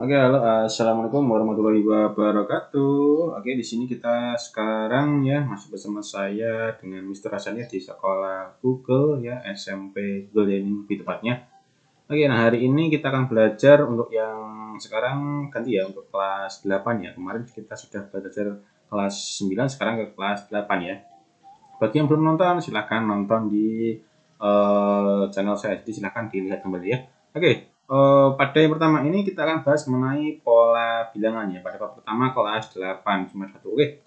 Oke, halo, assalamualaikum warahmatullahi wabarakatuh. Oke, di sini kita sekarang ya masih bersama saya dengan Mister Hasan ya di sekolah Google ya, SMP Google Learning lebih tepatnya. Oke, nah hari ini kita akan belajar untuk yang sekarang ganti ya untuk kelas 8 ya. Kemarin kita sudah belajar kelas 9, sekarang ke kelas 8 ya. Bagi yang belum nonton, silahkan nonton di channel saya. Jadi silahkan dilihat kembali ya. Oke, pada yang pertama ini kita akan bahas mengenai pola bilangan ya. Pada bab pertama kelas 8 cuma satu. Oke.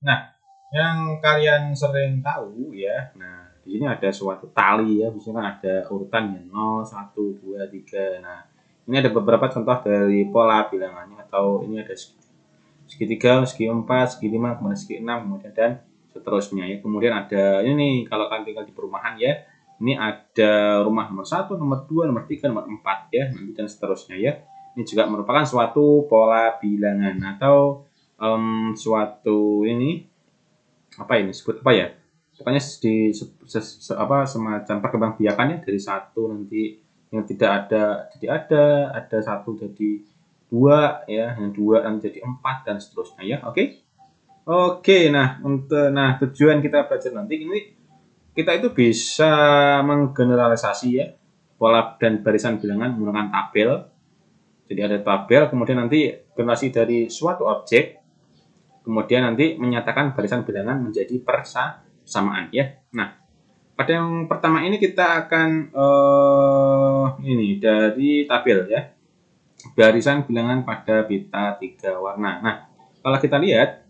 Nah, yang kalian sering tahu ya. Nah, di sini ada suatu tali ya. Biasanya kan ada urutannya 0, 1, 2, 3. Nah, ini ada beberapa contoh dari pola bilangannya atau ini ada segi 3, segi 4, segi 5, kemudian segi 6, kemudian dan seterusnya ya. Kemudian ada ini nih kalau kalian tinggal di perumahan ya. Ini ada rumah nomor 1, nomor 2, nomor 3, nomor 4 ya, nanti dan seterusnya ya. Ini juga merupakan suatu pola bilangan atau suatu ini apa ini sebut apa ya? Pokoknya di semacam perkembangbiakannya dari satu nanti yang tidak ada jadi ada satu jadi dua ya, yang dua nanti jadi 4 dan seterusnya ya. Oke. Oke, nah tujuan kita belajar nanti ini kita itu bisa menggeneralisasi ya pola dan barisan bilangan menggunakan tabel. Jadi ada tabel, kemudian nanti generasi dari suatu objek, kemudian nanti menyatakan barisan bilangan menjadi persamaan ya. Nah, pada yang pertama ini kita akan ini dari tabel ya. Barisan bilangan pada pita 3 warna. Nah, kalau kita lihat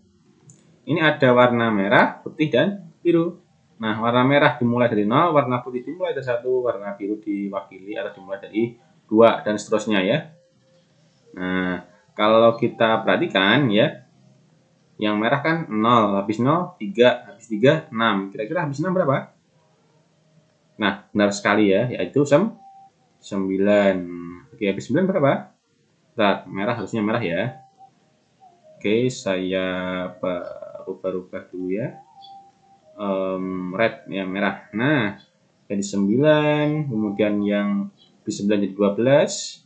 ini ada warna merah, putih, dan biru. Nah, warna merah dimulai dari 0, warna putih dimulai dari 1, warna biru diwakili atau dimulai dari 2, dan seterusnya ya. Nah, kalau kita perhatikan ya, yang merah kan 0, habis 0, 3, habis 3, 6. Kira-kira habis 6 berapa? Nah, benar sekali ya, yaitu 9. Oke, habis 9 berapa? Bentar, merah harusnya merah ya. Oke, saya rubah-rubah dulu ya. Red ya, merah. Nah, jadi 9, kemudian yang habis 9 jadi 12,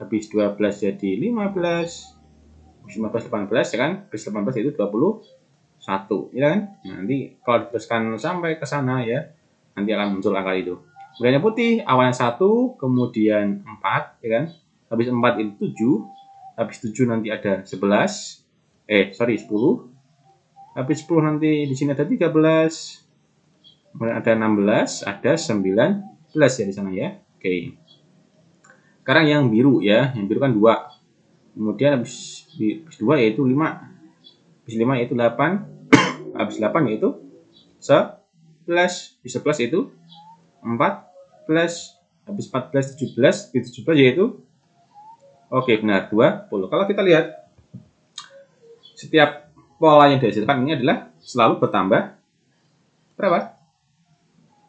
habis 12 jadi 15, habis 15 18 ya kan, habis 18 itu 21 ya kan. Nah, nanti kalau diteruskan sampai ke sana ya, nanti akan muncul angka itu. Kemudian yang putih awalnya 1, kemudian 4 ya kan, habis 4 itu 7, habis 7 nanti ada 11, 10, habis 10 nanti di sini ada 13, kemudian ada 16, ada 19 ya di sana ya. Oke. Sekarang yang biru ya, yang biru kan 2. Kemudian habis 2 yaitu 5. Habis 5 yaitu 8. Habis 8 yaitu 11. Habis 11 yaitu 14. Habis 14 17, habis 17 yaitu oke, benar 20. Kalau kita lihat setiap pola yang dihasilkan ini adalah selalu bertambah berapa?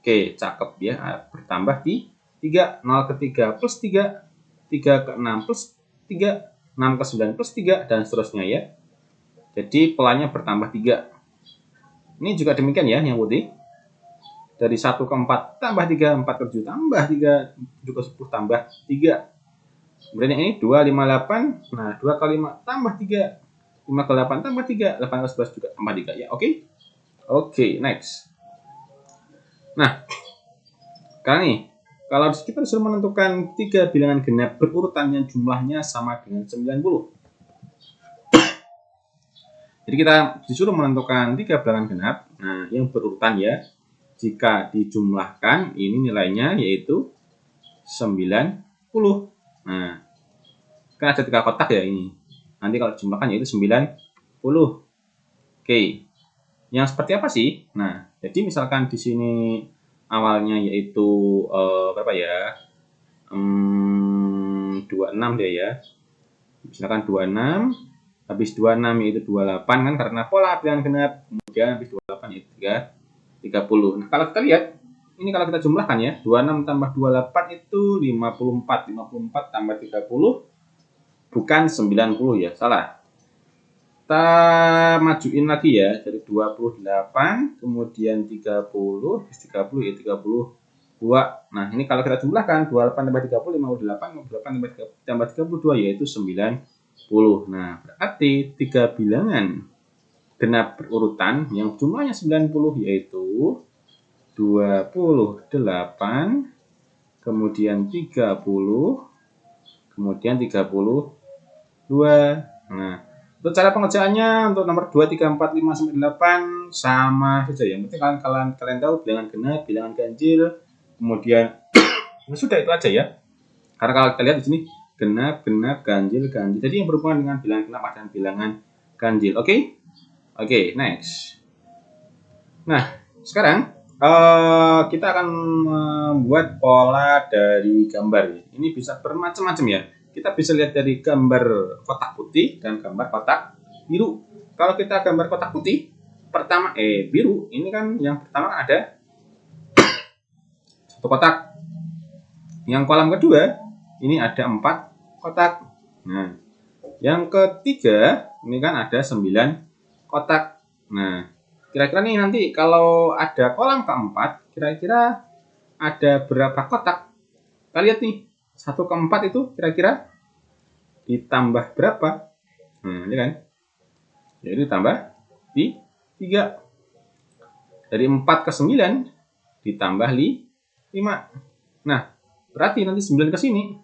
Oke, cakep ya. Bertambah di 3, 0 ke 3 plus 3, 3 ke 6 plus 3, 6 ke 9 plus 3, dan seterusnya ya. Jadi polanya bertambah 3. Ini juga demikian ya, yang putih. Dari 1 ke 4 tambah 3, 4 ke 7 tambah 3, 7 ke 10 tambah 3. Kemudian yang ini 2, 5, 8. Nah, 2 kali 5 tambah 3. 5 ke 8 tambah 3, 8 ke 11 juga tambah 3 ya. Oke. Oke, next. Nah, sekarang nih, kalau kita disuruh menentukan 3 bilangan genap berurutan yang jumlahnya sama dengan 90. Jadi kita disuruh menentukan 3 bilangan genap, nah yang berurutan ya. Jika dijumlahkan, ini nilainya yaitu 90. Nah, kan ada 3 kotak ya ini. Nanti kalau dijumlahkan yaitu 90. Oke. Yang seperti apa sih? Nah, jadi misalkan di sini awalnya yaitu berapa ya? 26 deh ya. Misalkan 26, habis 26 yaitu 28 kan karena pola bilangan genap. Kemudian habis 28 yaitu 30. Nah, kalau kita lihat ini kalau kita jumlahkan ya, 26 tambah 28 itu 54. 54 tambah 30 bukan 90 ya, salah. Kita majuin lagi ya, dari 28 kemudian 30, habis 30 ya 32 2. Nah, ini kalau kita jumlahkan 28 tambah 30 58, 58 tambah 32 yaitu 90. Nah, berarti 3 bilangan genap berurutan yang jumlahnya 90 yaitu 28, kemudian 30, kemudian 32. Nah, untuk cara pengerjaannya untuk nomor 2, 3, 4, 5 sampai 8 sama saja ya. Mungkin kalian tahu bilangan genap, bilangan ganjil, kemudian sudah itu aja ya. Karena kalau kita lihat di sini genap, ganjil, ganjil. Jadi yang berhubungan dengan bilangan genap dan bilangan ganjil. Oke? Oke, next. Nah, sekarang kita akan membuat pola dari gambar. Ini bisa bermacam-macam ya. Kita bisa lihat dari gambar kotak putih dan gambar kotak biru. Kalau kita gambar kotak putih, pertama biru, ini kan yang pertama ada satu kotak. Yang kolam kedua, ini ada 4 kotak. Nah, yang ketiga, ini kan ada 9 kotak. Nah, kira-kira nih nanti kalau ada kolam keempat, kira-kira ada berapa kotak? Kita lihat nih, 1 ke 4 itu kira-kira ditambah berapa? Nah, ini kan. Jadi ditambah di 3. Dari 4 ke 9 ditambah 5. Nah, berarti nanti 9 ke sini.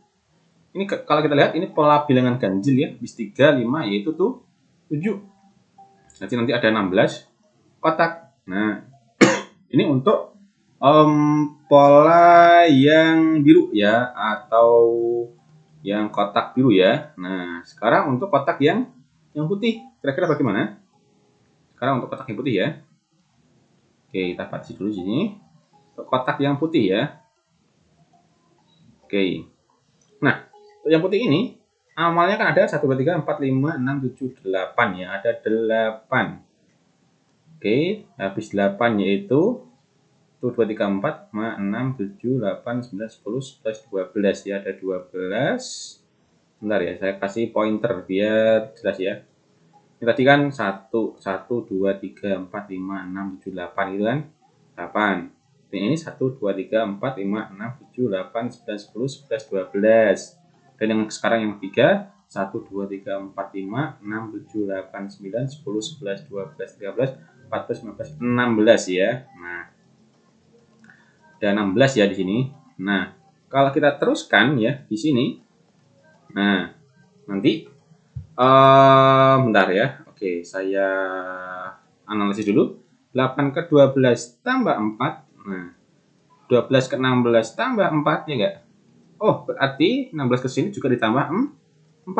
Ini kalau kita lihat ini pola bilangan ganjil ya, bis 3, 5 yaitu tuh 7. Nanti ada 16 kotak. Nah, ini untuk pola yang biru ya, atau yang kotak biru ya. Nah, sekarang untuk kotak yang putih, kira-kira bagaimana? Sekarang untuk kotak yang putih ya. Oke, kita batasi dulu sini. Untuk kotak yang putih ya. Oke. Nah, untuk yang putih ini amalnya kan ada 1, 2, 3, 4, 5, 6, 7, 8 ya. Ada 8. Oke, habis 8 yaitu 1, 2, 3, 4, 5, 6, 7, 8, 9, 10, 11, 12 ya. Ada 12. Bentar ya, saya kasih pointer biar jelas ya. Ini tadi kan 1, 2, 3, 4, 5, 6, 7, 8 gitu kan. 8. Ini 1, 2, 3, 4, 5, 6, 7, 8, 9, 10, 11, 12. Dan yang sekarang yang ketiga 1, 2, 3, 4, 5, 6, 7, 8, 9, 10, 11, 12, 13, 14, 15, 16 ya. Nah, ada 16 ya di sini. Nah, kalau kita teruskan ya di sini. Nah, nanti bentar ya. Oke, saya analisis dulu. 8 ke 12 tambah 4. Nah, 12 ke 16 tambah 4 ya enggak? Oh, berarti 16 ke sini juga ditambah 4.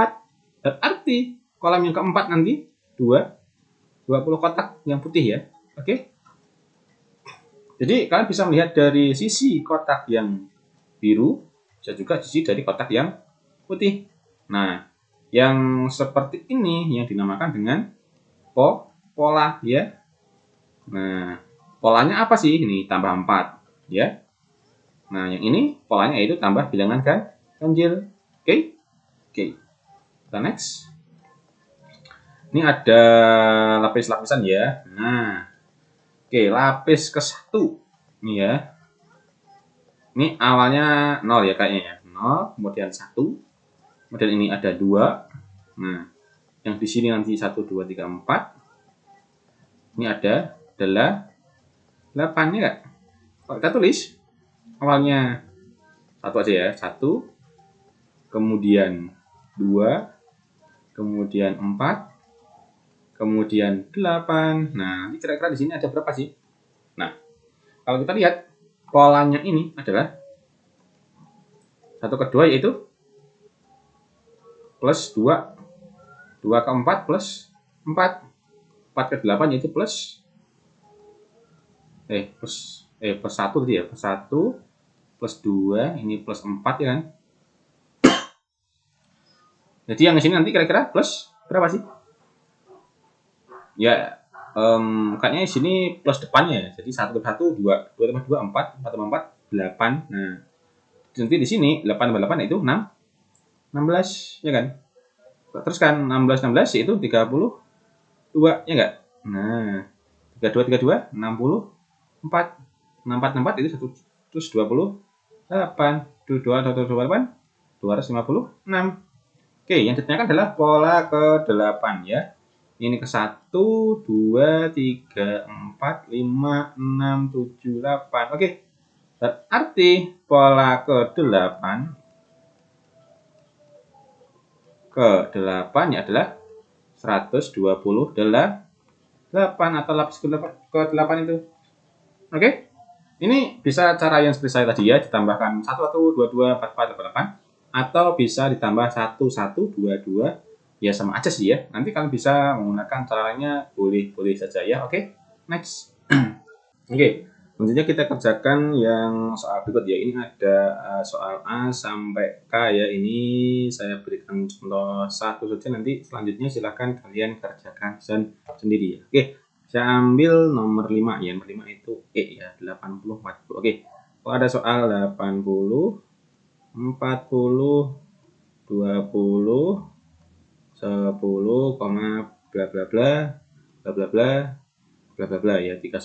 Berarti kolam yang keempat nanti 20 kotak yang putih ya. Oke. Jadi kalian bisa melihat dari sisi kotak yang biru, bisa juga sisi dari kotak yang putih. Nah, yang seperti ini yang dinamakan dengan pola ya. Nah, polanya apa sih? Ini tambah 4 ya. Nah, yang ini polanya yaitu tambah bilangan ganjil. Oke. Oke. Kita next. Ini ada lapis-lapisan ya. Nah, oke, lapis ke-1. Ini ya. Ini awalnya 0 ya kayaknya ya. 0, kemudian 1. Kemudian ini ada 2. Nah, yang di sini nanti 1, 2, 3, 4. Ini ada 8 ya. Kalau kita tulis awalnya 1 aja ya. 1, kemudian 2, kemudian 4, kemudian 8. Nah, ini kira-kira di sini ada berapa sih? Nah, kalau kita lihat polanya ini adalah 1 ke 2 yaitu plus 2. 2 ke 4 plus 4. 4 ke 8 yaitu plus 1 tadi ya. Plus 1 plus 2, ini plus 4 ya kan. Jadi yang di sini nanti kira-kira plus berapa sih? Ya, kayaknya di sini plus depannya. Jadi 1 tambah 1 2, 2 tambah 2 4, 4 tambah 4 8. Nah, nanti di sini 8 tambah 8 itu 16 ya kan. Terus kan 16 itu 32 ya enggak? Nah, 32 62 64. 64 64 itu 258. 228, 256. Oke, yang ditanyakan adalah pola ke-8 ya. Ini ke 1, 2, 3, 4, 5, 6, 7, 8. Oke. Berarti pola ke-8 ya adalah 128 atau lapis ke-8 itu. Oke. Ini bisa cara yang seperti saya tadi ya, ditambahkan 1, 1, 2, 2, 4, 4, 8, 8. Atau bisa ditambah 1, 1, 2, 2. Ya sama aja sih ya. Nanti kalian bisa menggunakan caranya, boleh-boleh saja ya. Oke, next. Oke, selanjutnya kita kerjakan yang soal berikut ya. Ini ada soal A sampai K ya. Ini saya berikan contoh satu saja, nanti selanjutnya silahkan kalian kerjakan sendiri ya. Oke, saya ambil nomor 5 ya. Nomor 5 itu E ya, 80, 40. Oke, kalau ada soal 80, 40, 20, 10, bla bla bla bla bla bla bla bla bla ya, tiga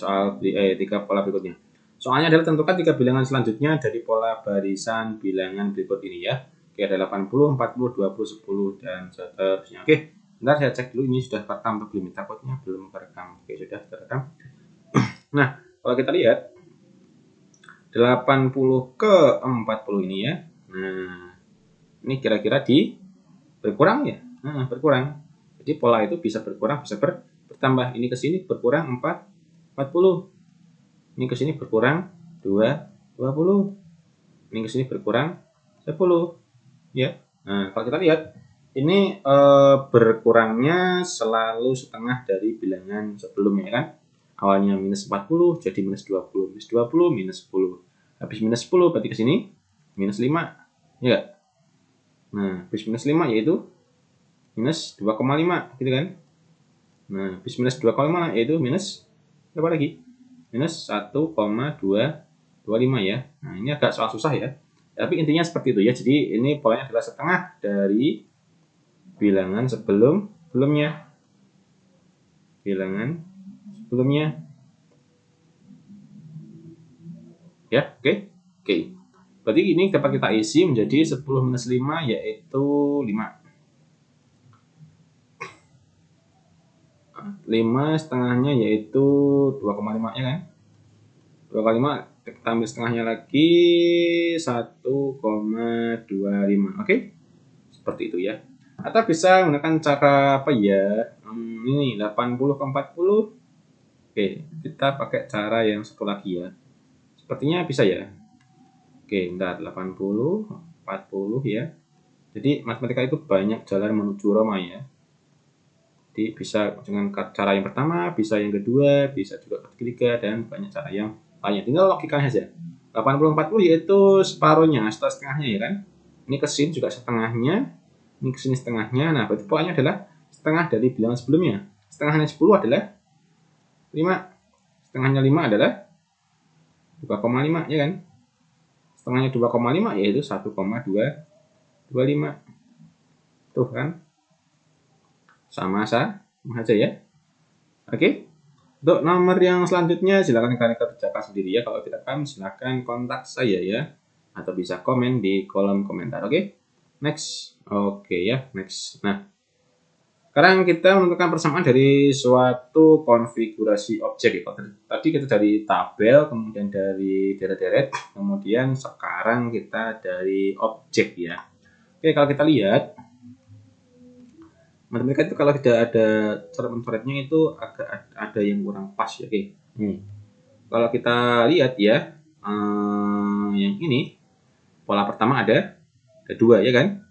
pola berikutnya. Soalnya adalah tentukan 3 bilangan selanjutnya dari pola barisan bilangan berikut ini ya. Oke, ada 80, 40, 20, 10 dan seterusnya. Oke, bentar saya cek dulu ini sudah terekam atau belum. Takutnya belum terekam. Oke, sudah terekam. Nah, kalau kita lihat 80 ke 40 ini ya. Nah, ini kira-kira berkurang ya. Nah, berkurang. Jadi pola itu bisa berkurang, bisa bertambah. Ini ke sini berkurang 40. Ini ke sini berkurang 20. Ini ke sini berkurang 10. Ya. Nah, kalau kita lihat ini berkurangnya selalu setengah dari bilangan sebelumnya kan. Awalnya minus 40 jadi minus 20. Minus 20 minus 10. Habis minus 10 berarti ke sini minus 5. Ya. Nah, habis minus 5 yaitu minus 2,5 gitu kan. Nah, habis minus 2,5 yaitu minus berapa lagi? Minus 1,225 ya. Nah, ini agak soal susah ya. Tapi intinya seperti itu ya. Jadi ini polanya adalah setengah dari bilangan sebelumnya. Bilangan sebelumnya. Ya, oke. Oke. Berarti ini dapat kita isi menjadi 10 minus 5 yaitu 5. 5 setengahnya yaitu 2,5 ya kan. 2,5 kita ambil setengahnya lagi 1,25. Oke, seperti itu ya. Atau bisa menggunakan cara apa ya, ini 80 ke 40. Oke, kita pakai cara yang satu lagi ya. Sepertinya bisa ya. Oke, bentar, 80, 40 ya. Jadi matematika itu banyak jalan menuju Roma ya. Jadi bisa dengan cara yang pertama, bisa yang kedua, bisa juga ketiga, dan banyak cara yang lainnya. Tinggal logikanya saja. 80-40 yaitu separuhnya, setengahnya ya kan. Ini ke sini juga setengahnya, ini ke sini setengahnya. Nah, berarti polanya adalah setengah dari bilangan sebelumnya. Setengahnya 10 adalah 5. Setengahnya 5 adalah 2,5 ya kan. Setengahnya 2,5 yaitu 1,225. Tuh kan. Sama saja ya. Oke. Untuk nomor yang selanjutnya silakan kalian kerjakan sendiri ya. Kalau tidak paham silakan kontak saya ya, atau bisa komen di kolom komentar. Oke. Next. Oke ya, next. Nah, sekarang kita menentukan persamaan dari suatu konfigurasi objek ya. Tadi kita dari tabel, kemudian dari deret-deret, kemudian sekarang kita dari objek ya. Oke, kalau kita lihat matematika itu kalau tidak ada coret-coretnya itu agak ada yang kurang pas ya. Oke. Kalau kita lihat ya, yang ini pola pertama ada 2 ya kan.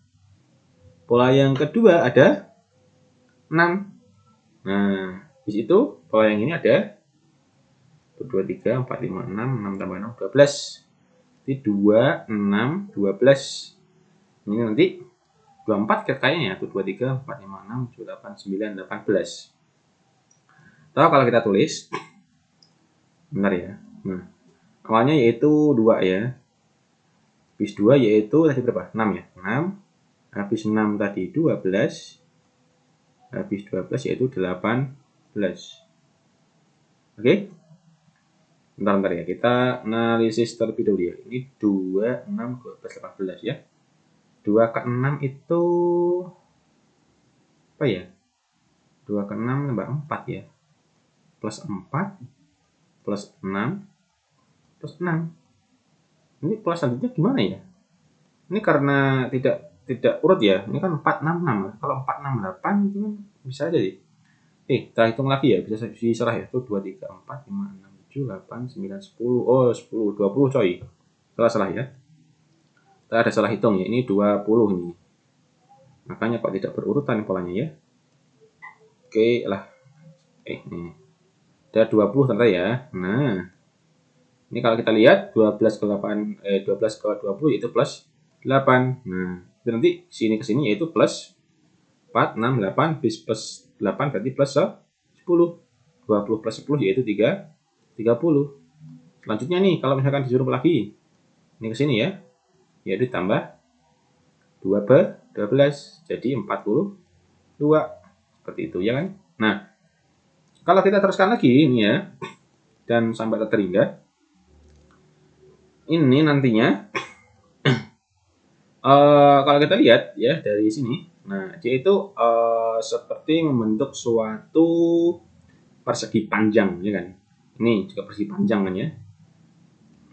Pola yang kedua ada 6. Nah, di situ pola yang ini ada 2, 3, 4, 5, 6, 6 tambah 6, 12. Jadi 2, 6, 12. Ini nanti 24 kayaknya ya, 2, 3, 4, 5, 6, 7, 8, 9, 18. Atau kalau kita tulis, bentar ya. Nah, awalnya yaitu 2 ya. Habis 2 yaitu tadi berapa? 6 ya. 6. Habis 6 tadi 12. Habis 12 yaitu 18. Oke. Bentar ya, kita analisis terlebih dahulu ya. Ini 2, 6, 12, 18 ya. 2 ke 6 itu apa ya? 2 ke 6 tambah 4 ya. Plus 4, plus 6, plus 6. Ini plus selanjutnya gimana ya? Ini karena tidak urut ya. Ini kan 4, 6, 6. Kalau 4, 6, 8 itu kan bisa aja sih. Kita hitung lagi ya, bisa diserah ya. Itu 2, 3, 4, 5, 6, 7, 8, 9, 10. Oh, 10, 20 coy. Salah ya. Kita ada salah hitung ya. Ini 20 ini. Makanya kok tidak berurutan polanya ya. Oke lah. Ini. Ada 20 ternyata ya. Nah, ini kalau kita lihat 12 ke 8, 12 ke 20 itu plus 8. Nah, nanti sini ke sini yaitu plus 4, 6, 8, plus 8 berarti plus 10. 20 plus 10 yaitu 30. Selanjutnya nih, kalau misalkan disuruh lagi, ini ke sini ya, yaitu tambah 2 per 12, jadi 42. Seperti itu ya kan. Nah, kalau kita teruskan lagi ini ya, dan sampai terhingga, ini nantinya kalau kita lihat ya dari sini, nah dia itu seperti membentuk suatu persegi panjang ya kan. Ini juga persegi panjang kan ya.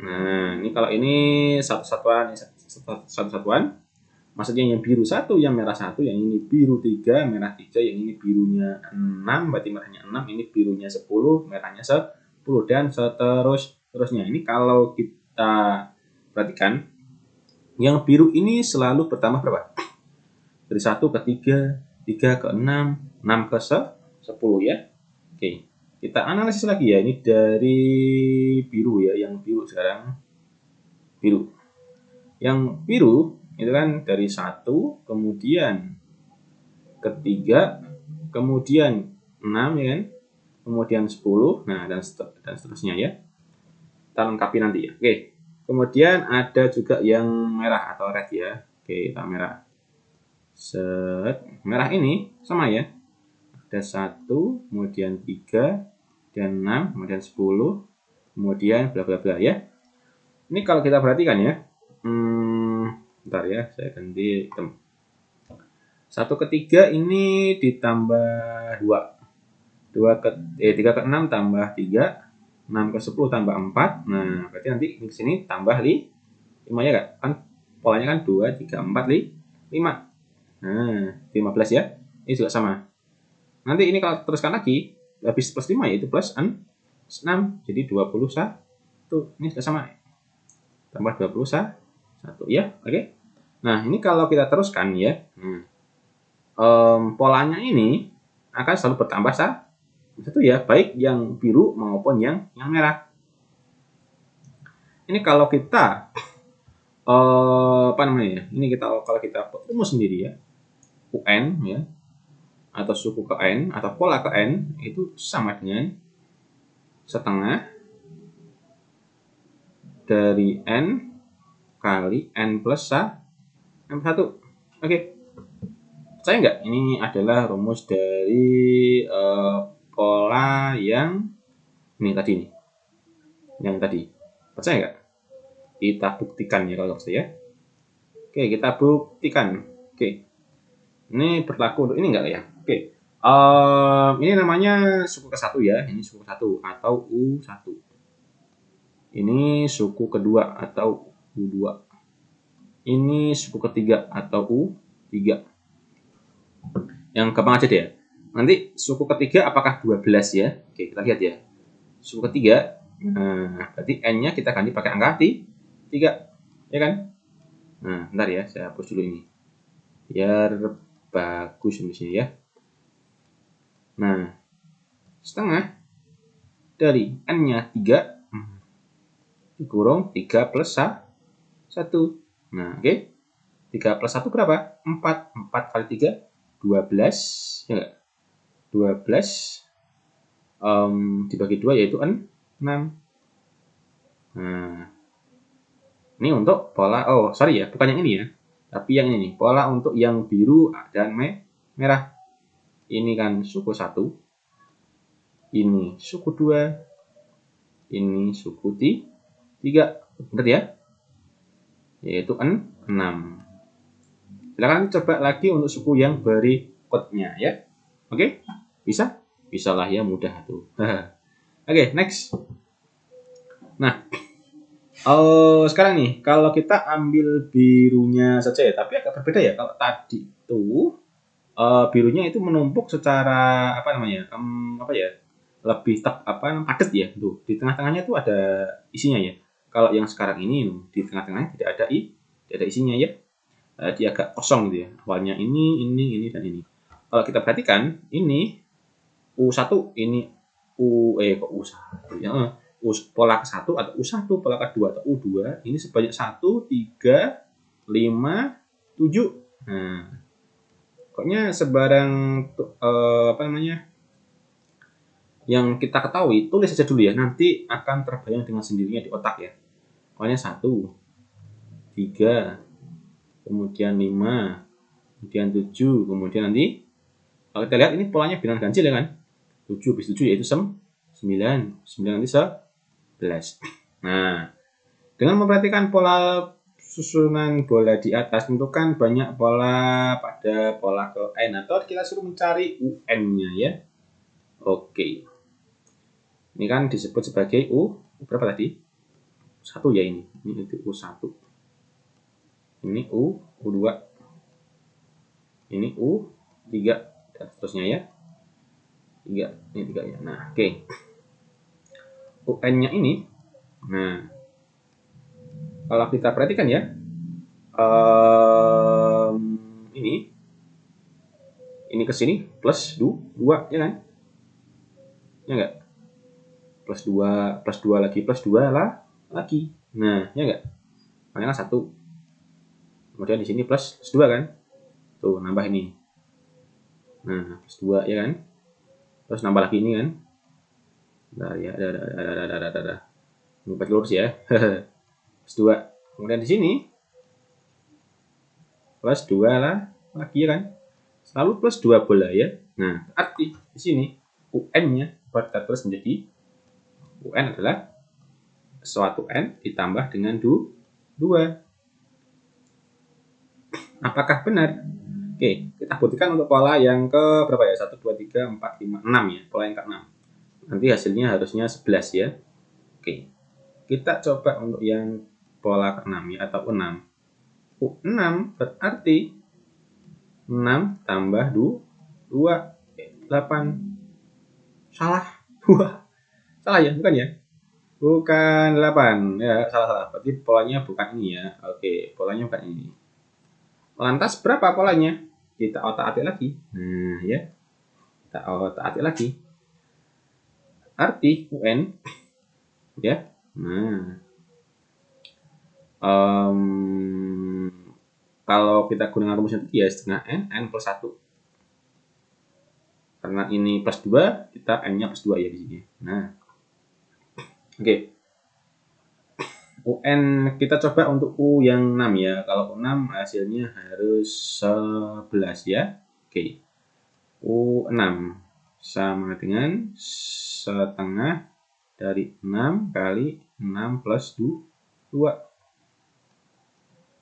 Nah ini kalau ini satu satuan, maksudnya yang biru 1, yang merah 1, yang ini biru 3, merah 3, yang ini birunya 6, berarti merahnya 6, ini birunya 10, merahnya 10, dan seterusnya. Ini kalau kita perhatikan, yang biru ini selalu bertambah berapa? Dari 1 ke 3, 3 ke 6, 6 ke 10 ya. Oke, kita analisis lagi ya. Ini dari biru ya, yang biru sekarang. Biru. Yang biru itu kan dari 1, kemudian ke 3, kemudian 6 ya kan. Kemudian 10, nah dan seterusnya ya. Kita lengkapi nanti ya. Oke. Kemudian ada juga yang merah atau red ya. Oke, kita merah. Merah ini sama ya. Ada 1, kemudian 3, dan 6, kemudian 10, kemudian bla bla bla ya. Ini kalau kita perhatikan ya. Bentar ya, saya ganti hitam. 1 ke 3 ini ditambah 2. 3 ke 6 tambah 3. 6 ke 10 tambah 4. Nah, berarti nanti di sini tambah 5 ya enggak? Kan polanya kan 2, 3, 4, 5. Nah, 15 ya. Ini juga sama. Nanti ini kalau teruskan lagi, habis plus 5 yaitu plus 6. Jadi 21. Ini sudah sama. Tambah 21 ya. Oke. Nah, ini kalau kita teruskan ya. Polanya ini akan selalu bertambah satu ya, baik yang biru maupun yang merah. Ini kalau kita apa namanya ya? Ini kalau kita rumus sendiri ya. UN ya, atau suku ke N atau pola ke N itu sama dengan setengah dari N kali N plus 1. Oke. Percaya nggak? Ini adalah rumus dari pola yang ini tadi nih. Yang tadi. Percaya nggak? Kita buktikan ya kalau percaya. Oke, kita buktikan. Oke. Ini berlaku untuk ini enggak ya? Oke. Ini namanya suku ke-1 ya. Ini suku ke-1 atau U1. Ini suku kedua atau U2. Ini suku ketiga atau U3. Yang gampang aja deh. Nanti suku ketiga apakah 12 ya? Oke, kita lihat ya. Suku ketiga, nah, berarti N-nya kita ganti pakai angka 3. Ya kan? Nah, bentar ya, saya hapus dulu ini. Biar bagus di sini ya. Nah, setengah dari N-nya 3 dikurung 3 plus 1. Nah, oke. 3 plus 1 berapa? 4. 4 kali 3, 12. Ya enggak? 12 dibagi 2 yaitu 6. Nah, ini untuk pola, sorry ya, bukan yang ini ya. Tapi yang ini nih, pola untuk yang biru dan merah. Ini kan suku 1. Ini suku 2. Ini suku 3. Benar ya? Yaitu 6. Silakan coba lagi untuk suku yang berikutnya ya. Oke? Bisa? Bisalah ya, mudah tuh. Oke, next. Nah, sekarang nih, kalau kita ambil birunya saja ya, tapi agak berbeda ya. Kalau tadi tuh birunya itu menumpuk secara apa namanya? Apa ya? Lebih padat ya. Tuh, di tengah-tengahnya tuh ada isinya ya. Kalau yang sekarang ini di tengah-tengahnya tidak ada isinya ya. Dia agak kosong gitu ya. Awalnya ini, dan ini. Kalau kita perhatikan, ini U1, ini kok U1 ya. Pola ke-1 atau U1, pola ke-2 atau U2, ini sebanyak 1, 3, 5, 7. Nah, pokoknya sebarang apa namanya? Yang kita ketahui, tulis saja dulu ya. Nanti akan terbayang dengan sendirinya di otak ya. Pokoknya 1, 3, kemudian 5, kemudian 7, kemudian nanti kalau kita lihat ini polanya bilangan ganjil ya kan. 7 bis 7 yaitu 9. 9 nanti 11. Nah, dengan memperhatikan pola susunan bola di atas, tentukan banyak pola pada pola ke N, atau kita suruh mencari UN-nya ya. Oke. Ini kan disebut sebagai U berapa tadi? 1 ya ini. Ini U1. Ini U2. Ini U3 dan seterusnya ya. 3, ini 3 ya. Nah, oke. UN-nya ini, nah, kalau kita perhatikan ya, ini ke sini plus 2 ya kan? Ya enggak? Plus 2 lagi, plus 2 lagi. Nah, ya enggak? Makanya kan 1. Kemudian di sini plus 2 kan? Tuh, nambah ini. Nah, plus 2 ya kan? Terus nambah lagi ini kan? Nah, ya, ada. Lupa lurus ya. Plus 2. Kemudian di sini plus 2 lagi ya kan? Selalu plus 2 bola ya. Nah, arti di sini UN-nya kita tulis menjadi UN adalah suatu N ditambah dengan 2. Apakah benar? Oke, kita buktikan untuk pola yang ke berapa ya? 1, 2, 3, 4, 5, 6 ya. Pola yang ke-6. Nanti hasilnya harusnya 11 ya. Oke. Kita coba untuk yang pola ke-6 ya, atau U6. U6 berarti 6 tambah 2, 8. Salah. Salah ya, bukan ya? Bukan 8. Ya, salah. Berarti polanya bukan ini ya. Oke, polanya bukan ini. Lantas berapa polanya? Kita otak-atik lagi. Nah, ya. Kita otak-atik lagi. Arti UN ya. Nah, kalau kita gunakan rumusnya tadi ya setengah N plus 1. Karena ini plus 2, kita N-nya plus 2 ya di sini. Nah, oke. UN kita coba untuk U yang 6 ya. Kalau U6 hasilnya harus 11 ya. Oke. U6 sama dengan setengah dari 6 kali 6 plus 2.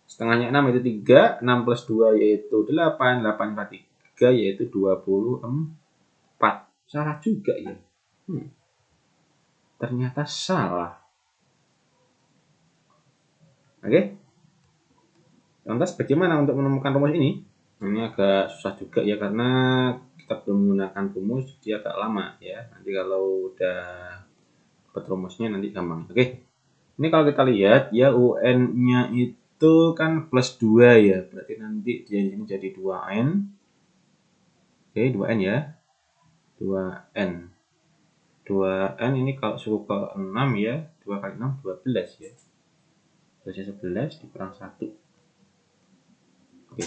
Setengahnya 6 yaitu 3, 6 plus 2 yaitu 8, 8 kali 3 yaitu 24. Salah juga ya. Ternyata salah. Oke. Lantas bagaimana untuk menemukan rumus ini? Ini agak susah juga ya, karena kita belum menggunakan rumus, dia agak lama ya. Nanti kalau udah dapat rumusnya nanti gampang. Oke. Ini kalau kita lihat ya, UN-nya itu kan plus 2 ya. Berarti nanti dia ini jadi 2N. Oke, 2N ya. 2N. 2N ini kalau suku ke 6 ya. 2 kali 6, 12 ya. 11 dikurang 1. Oke.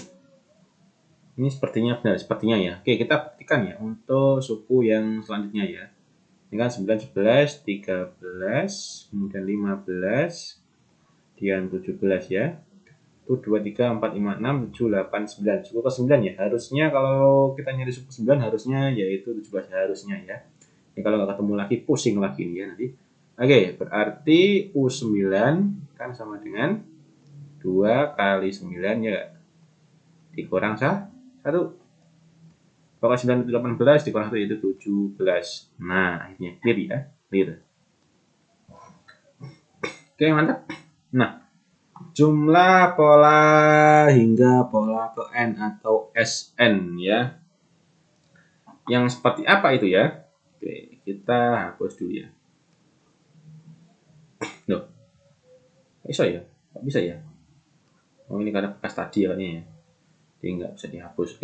Ini sepertinya benar, sepertinya ya. Oke, kita buktikan ya untuk suku yang selanjutnya ya. Ini kan 9, 11, 13, kemudian 15, kemudian 17 ya. Itu 2, 3, 4, 5, 6, 7, 8, 9. Suku ke 9 ya. Harusnya kalau kita nyari suku 9 harusnya yaitu 17 harusnya ya. Ini kalau nggak ketemu lagi pusing lagi nih ya nanti. Oke, berarti U9 kan sama dengan 2 kali 9 ya. Dikurang 1. Pokoknya 9 itu 18, dikurang 1 itu 17. Nah, akhirnya clear ya. Clear. Oke, mantap. Nah, jumlah pola hingga pola ke N atau Sn ya. Yang seperti apa itu ya? Oke, kita hapus dulu ya. Loh, bisa ya? Nggak bisa ya? Oh, ini karena bekas tadi ya, ya. Jadi nggak bisa dihapus.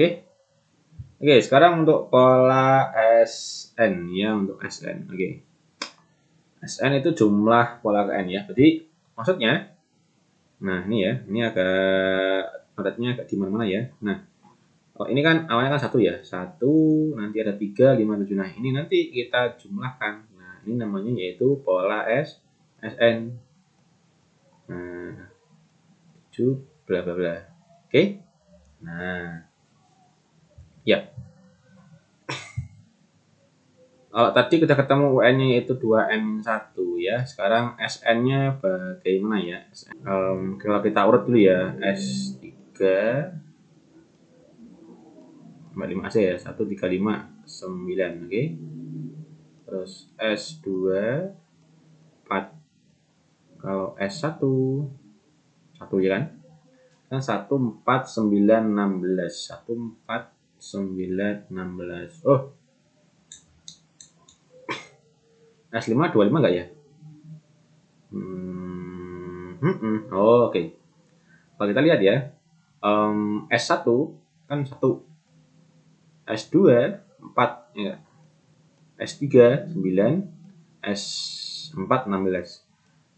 Oke, sekarang untuk pola Sn ya, untuk Sn. Oke. Sn itu jumlah pola ke N ya. Jadi maksudnya, nah ini ya, ini agak padatnya agak di mana-mana ya. Nah, oh, ini kan awalnya kan 1 ya. 1, nanti ada 3, 5, 7. Nah, ini nanti kita jumlahkan. Nah, ini namanya yaitu pola Sn. Nah, 7 bla bla bla. Oke. Nah, ya. Kalau tadi kita ketemu UN-nya yaitu 2M1 ya. Sekarang SN-nya bagaimana ya? Kalau kita urut dulu ya. S3 5 aja ya. 1, 3, 5, 9. Oke. Terus S2 4. Kalau S1 1 ya kan? Kan 1, 4, 9, 16. 1, 4, 9, 16. Oh, S5 25 enggak ya? Oh, oke. Kalau kita lihat ya, S1 kan 1, S2 4 ya. S3 9, S4 16.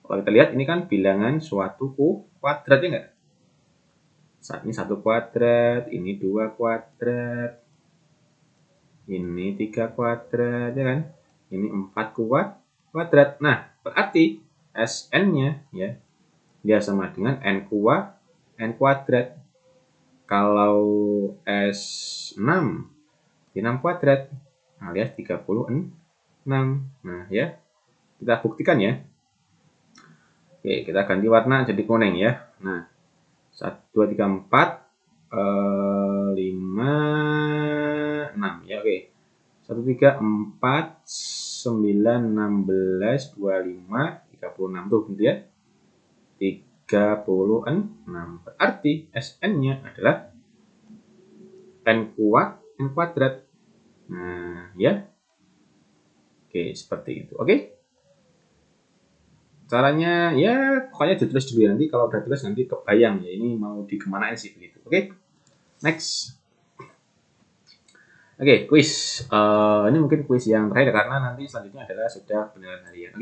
Kalau kita lihat ini kan bilangan suatu kuadrat ya enggak? Ini 1 kuadrat, ini 2 kuadrat, ini 3 kuadrat ya kan? Ini 4 kuadrat. Nah, berarti Sn-nya ya dia sama dengan N kuadrat. Kalau S6 6 kuadrat alias 36. Nah, ya. Kita buktikan ya. Oke, kita ganti warna jadi kuning ya. Nah, 1 2 3 4 5 6 ya, oke. 1 3 4 9 16 25 36 tuh gitu ya. 36. Berarti Sn-nya adalah N kuadrat. Nah, ya. Oke, seperti itu. Oke. Caranya ya pokoknya ditulis dulu ya. Nanti kalau udah tulis nanti kebayang ya ini mau dikemanain sih begitu. Oke. Next. Oke, kuis. Ini mungkin kuis yang terakhir karena nanti selanjutnya adalah sudah penilaian harian.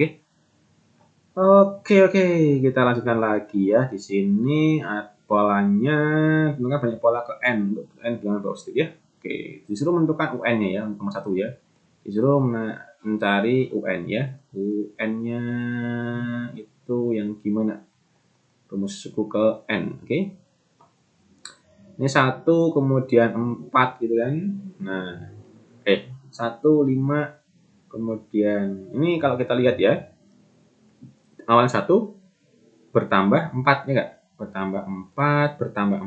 Oke, kita lanjutkan lagi ya. Di sini polanya tentukan banyak pola ke N untuk N bilangan positif ya. Oke, disuruh menentukan UN-nya ya, nomor 1 ya. Disuruh mencari UN ya. UN-nya itu yang gimana? Rumus suku ke N, oke. Ini 1 kemudian 4 gitu kan. Nah, 1 5 kemudian ini kalau kita lihat ya. Awal 1 bertambah 4 ya enggak? Bertambah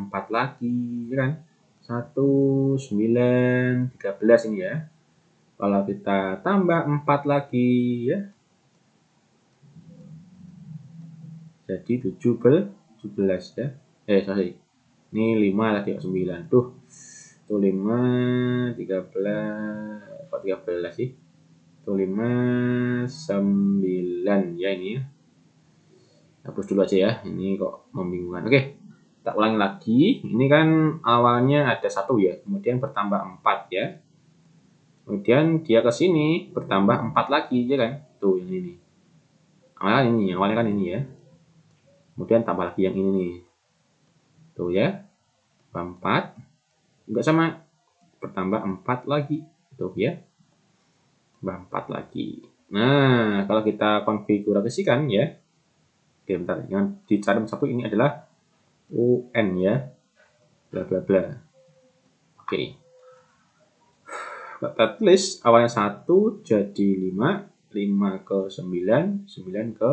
4 lagi ya kan? 1 9 13 ini ya. Kalau kita tambah 4 lagi ya. Jadi 17 ya. Sorry. Ini 5 tadi 9. Tuh. Tuh 5 13 kok 13 sih? Tuh 5 9 ya ini ya. Hapus dulu aja ya. Ini kok membingungkan. Oke. Kita ulangi lagi. Ini kan awalnya ada 1 ya. Kemudian bertambah 4 ya. Kemudian dia ke sini bertambah 4 lagi ya kan? Tuh yang ini. Awalnya kan ini ya. Kemudian tambah lagi yang ini nih. Tuh ya. 4. Enggak sama. Bertambah 4 lagi. Tuh ya. Tambah 4 lagi. Nah, kalau kita konfigurasikan ya. Oke, bentar. Yang dicari satu ini adalah UN ya. Bla bla bla. Oke. Kita tulis awalnya 1 jadi 5. 5 ke 9, 9 ke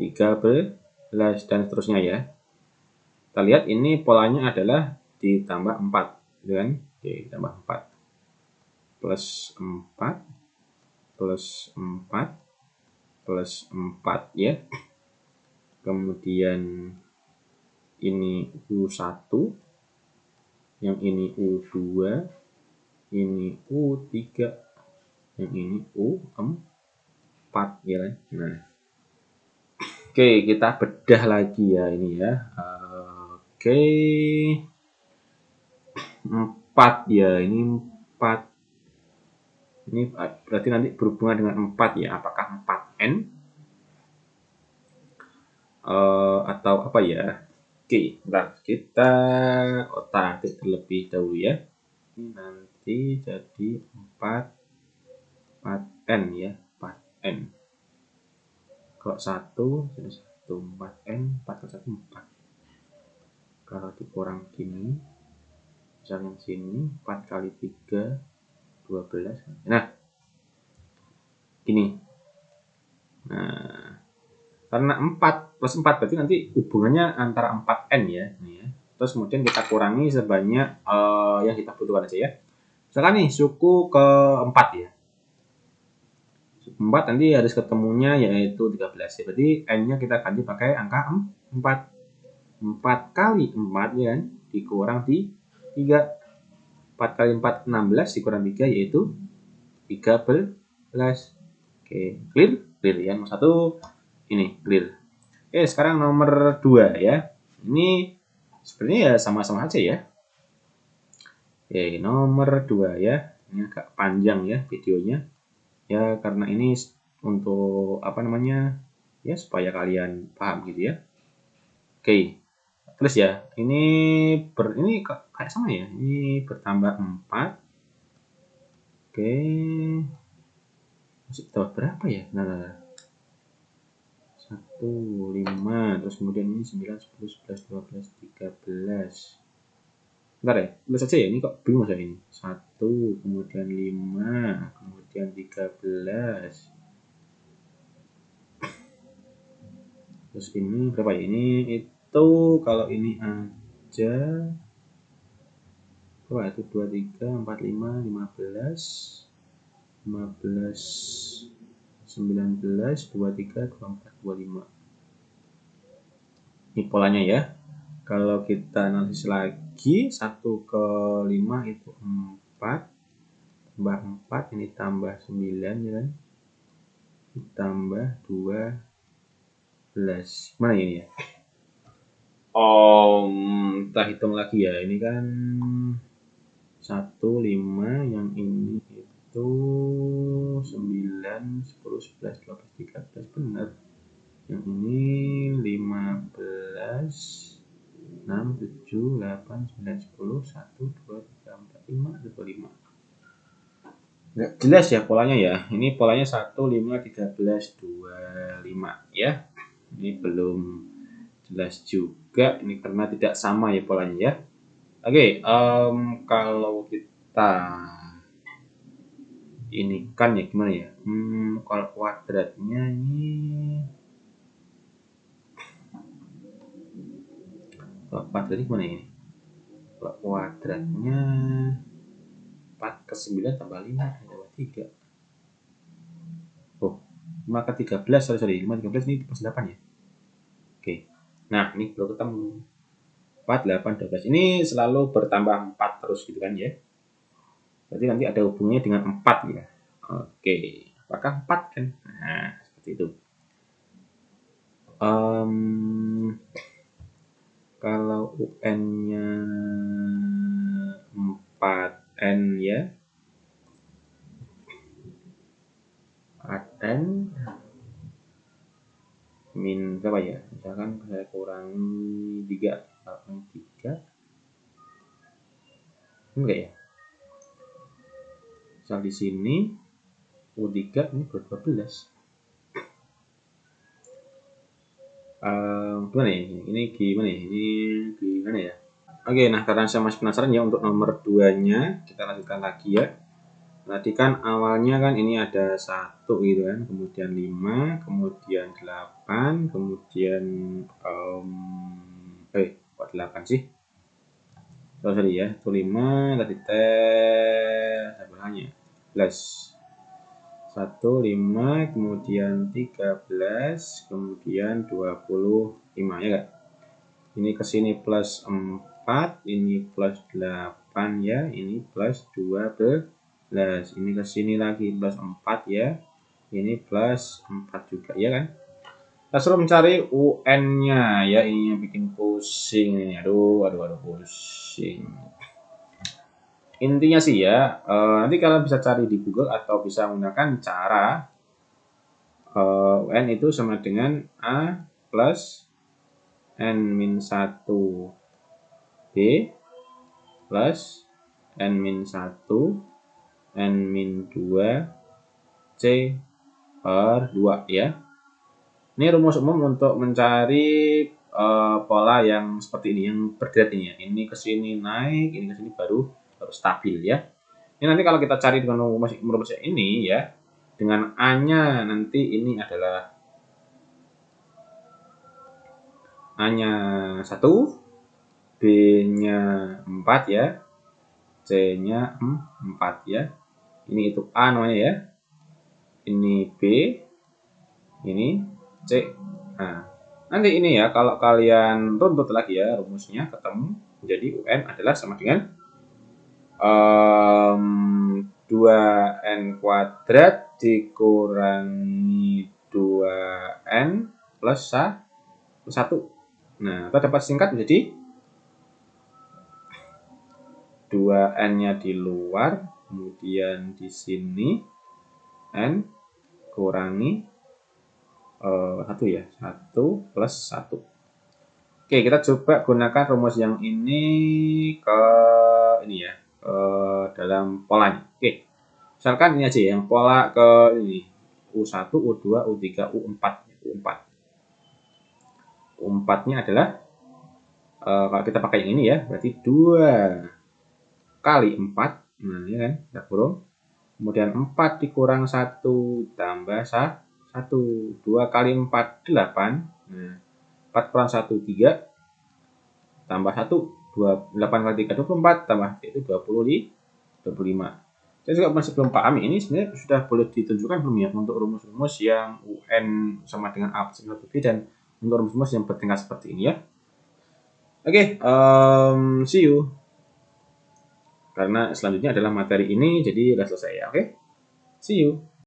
13, dan seterusnya ya. Kita lihat ini polanya adalah ditambah 4, gitu kan? Oke, ditambah 4. Plus 4, plus 4, plus 4 ya. Kemudian ini U1, yang ini U2, ini U3, yang ini U4 ya kan. Nah, oke, kita bedah lagi ya ini ya. Oke, 4 ya, ini 4. Ini berarti nanti berhubungan dengan 4 ya. Apakah 4N atau apa ya? Oke, bentar, kita otak-atik terlebih dahulu ya. Ini nanti jadi 4N ya, 4N. Kalau 1 jadi 1, 4N, 4 ke 1, 4. Kalau dikurang gini, misalnya sini 4 kali 3, 12. Nah, gini. Nah, karena 4 plus 4 berarti nanti hubungannya antara 4N ya. Nih ya. Terus kemudian kita kurangi sebanyak yang kita butuhkan aja ya. Misalkan nih suku ke-4 ya. Suku 4 nanti harus ketemunya yaitu 13 ya. Berarti N-nya kita ganti pakai angka 4. 4 kali 4 ya kan, dikurang 3. 4 kali 4, 16, dikurang 3 yaitu 13. Oke, clear? Clear ya. Nomor 1 ini clear. Oke, sekarang nomor 2 ya. Ini sebenarnya ya sama-sama aja ya. Oke, nomor 2 ya. Ini agak panjang ya videonya. Ya, karena ini untuk apa namanya? Ya, supaya kalian paham gitu ya. Oke. Terus ya, ini kayak sama ya. Ini bertambah 4. Oke. Masih dapat berapa ya? Nah. 1, 5, terus kemudian ini 9, 10, 11, 12, 13. Bentar ya, tulis aja ya, ini kok bingung saya ini. 1, kemudian 5, kemudian 13. Terus ini berapa ya? Ini itu kalau ini aja berapa itu? 2, 3, 4, 5, 15, 15, 19, 23, 24, 25. Ini polanya ya. Kalau kita analisis lagi, 1 ke 5 itu 4. Tambah 4, ini tambah 9 ya kan. Ditambah 12. Mana ini ya? Kita hitung lagi ya. Ini kan 1, 5, yang ini itu 9, 10, 11, 12, 13. Benar. Yang ini 15, 6, 7, 8, 9, 10, 1, 2, 3, 4, 5, 25. Nggak jelas ya polanya ya. Ini polanya 1, 5, 13, 25 ya. Ini belum jelas juga. Ini karena tidak sama ya polanya ya. Oke, kalau kita ini kan ya gimana ya? Kalau kuadratnya ini kuadratnya gimana ini? Kalau kuadratnya 4 ke 9 tambah 5 tambah 3. Oh, 5 ke 13, sorry, 5 ke 13 ini plus 8 ya. Oke. Nah, ini belum ketemu. 4, 8, 12. Ini selalu bertambah 4 terus gitu kan ya. Berarti nanti ada hubungannya dengan 4 ya. Oke. Apakah 4 kan? Nah, seperti itu. Kalau UN-nya 4N ya. 4N min berapa ya? Misalkan saya kurangi 3. Kurangi 3. Enggak ya? Misal di sini U3 ini ber-12. Gimana ya? Ini gimana ya? Ini gimana ya? Oke, nah karena saya masih penasaran ya untuk nomor 2-nya, kita lanjutkan lagi ya. Tadi kan awalnya kan ini ada 1 gitu kan, kemudian 5, kemudian 8, kemudian kok 8 sih? Sorry ya, itu 5 tadi sebelahnya plus 1, 5, kemudian 13, kemudian 25 ya kan? Ini ke sini plus 4, ini plus 8 ya, ini plus 12, ini ke sini lagi plus 4 ya, ini plus 4 juga ya kan. Kita suruh mencari UN-nya ya, ini yang bikin pusing ini. Aduh pusing. Intinya sih ya, nanti kalian bisa cari di Google atau bisa menggunakan cara UN itu sama dengan A plus N-1 B plus N-1 N-2 C per 2 ya. Ini rumus umum untuk mencari pola yang seperti ini, yang bergerak ini ya. Ini ke sini naik, ini ke sini baru stabil ya. Ini nanti kalau kita cari dengan rumus ini ya, dengan A-nya nanti ini adalah A-nya 1, B-nya 4 ya, C-nya 4 ya. Ini itu A namanya ya. Ini B, ini C. Nah, nanti ini ya kalau kalian runtut lagi ya rumusnya ketemu, jadi UN adalah sama dengan 2n kuadrat dikurangi 2n plus 1. Nah, kita dapat singkat menjadi 2n-nya di luar, kemudian di sini n kurangi 1 ya, 1 plus 1. Oke, kita coba gunakan rumus yang ini ke ini ya, dalam polanya. Oke, misalkan ini aja yang pola ke ini U1, U2, U3, U4. U4-nya adalah kalau kita pakai yang ini ya, berarti 2 kali 4. Nah, ya kan, kita kurung. Kemudian 4 dikurang 1 tambah 1. 2 kali 4, 8. Nah, 4 kurang 1, 3. Tambah 1, 8 kali 3, 24. Tambah itu 25. Saya juga masih belum paham ini sebenarnya sudah boleh ditunjukkan belum ya untuk rumus-rumus yang UN sama dengan A plus 1B dan untuk rumus-rumus yang bertingkat seperti ini ya. Oke, see you. Karena selanjutnya adalah materi ini, jadi sudah selesai ya. Oke, see you.